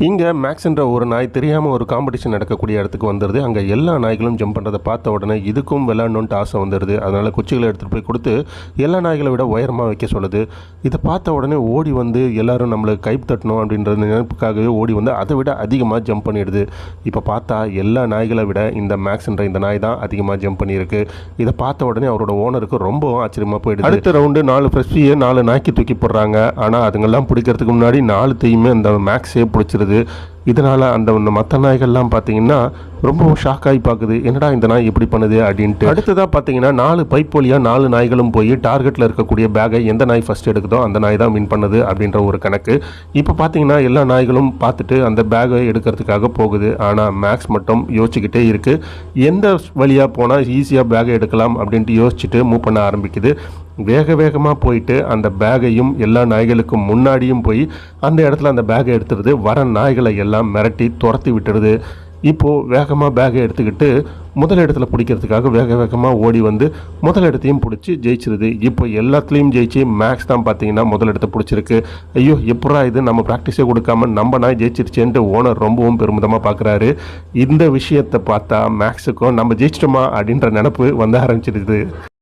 இங்கே மேக்ஸ்ன்ற ஒரு நாய் தெரியாமல் ஒரு காம்படிஷன் நடக்கக்கூடிய இடத்துக்கு வந்துடுது. அங்கே எல்லா நாய்களும் ஜம்ப் பண்ணுறதை பார்த்த உடனே இதுக்கும் விளையாடணுன்ட்டு ஆசை வந்துடுது. அதனால் குச்சிகளை எடுத்துகிட்டு போய் கொடுத்து எல்லா நாய்களை விட உயரமாக வைக்க சொல்லுது. இதை பார்த்த உடனே ஓடி வந்து எல்லோரும் நம்மளுக்கு கை தட்டணும் அப்படின்ற நினைப்புக்காகவே ஓடி வந்து அதை விட அதிகமாக ஜம்ப் பண்ணிடுது. இப்போ பார்த்தா எல்லா நாய்களை விட இந்த மேக்ஸ்ன்ற இந்த நாய் தான் அதிகமாக ஜம்ப் பண்ணியிருக்கு. இதை பார்த்த உடனே அவரோட ஓனருக்கு ரொம்பவும் ஆச்சரியமாக போயிடுது. அடுத்த ரவுண்டு 4 ஃப்ரெஷ்ஷியை 4 நாய்க்கு தூக்கி போடுறாங்க. ஆனால் அதுங்கெல்லாம் பிடிக்கிறதுக்கு முன்னாடி 4த்தையுமே அந்த மேக்ஸே பிடிச்சிருது. இதனால் அந்த மற்ற நாய்கள்லாம் பார்த்தீங்கன்னா ரொம்பவும் ஷாக் ஆகி பார்க்குது, என்னடா இந்த நாய் எப்படி பண்ணுது அப்படின்ட்டு. அடுத்ததாக பார்த்தீங்கன்னா 4 பைப் வழியாக 4 நாய்களும் போய் டார்கெட்டில் இருக்கக்கூடிய பேக்கை எந்த நாய் ஃபஸ்ட் எடுக்குதோ அந்த நாய் தான் வின் பண்ணுது அப்படின்ற ஒரு கணக்கு. இப்போ பார்த்தீங்கன்னா எல்லா நாய்களும் பார்த்துட்டு அந்த பேக்கை எடுக்கிறதுக்காக போகுது. ஆனால் மேக்ஸ் மட்டும் யோசிச்சுக்கிட்டே இருக்குது, எந்த வழியாக போனால் ஈஸியாக பேக்கை எடுக்கலாம் அப்படின்ட்டு யோசிச்சுட்டு மூவ் பண்ண ஆரம்பிக்குது. வேக வேகமாக போயிட்டு அந்த பேக்கையும் எல்லா நாய்களுக்கும் முன்னாடியும் போய் அந்த இடத்துல அந்த பேக்கை எடுத்துடுது. வர நாய்களை எல்லாம் மிரட்டி துரத்தி விட்டுடுது. இப்போது வேகமாக பேக்கை எடுத்துக்கிட்டு முதல் இடத்துல பிடிக்கிறதுக்காக வேக வேகமாக ஓடி வந்து முதல் இடத்தையும் பிடிச்சி ஜெயிச்சிருது. இப்போ எல்லாத்துலேயும் ஜெயிச்சு மேக்ஸ் தான் பார்த்தீங்கன்னா முதல் இடத்த பிடிச்சிருக்கு. ஐயோ எப்படா இது, நம்ம ப்ராக்டிஸே கொடுக்காம நம்ம நாய் ஜெயிச்சிருச்சேன்ட்டு ஓனர் ரொம்பவும் பெருமிதமாக பார்க்குறாரு. இந்த விஷயத்தை பார்த்தா மேக்ஸுக்கும் நம்ம ஜெயிச்சிட்டோமா அப்படின்ற நினப்பு வந்து ஆரம்பிச்சிருது.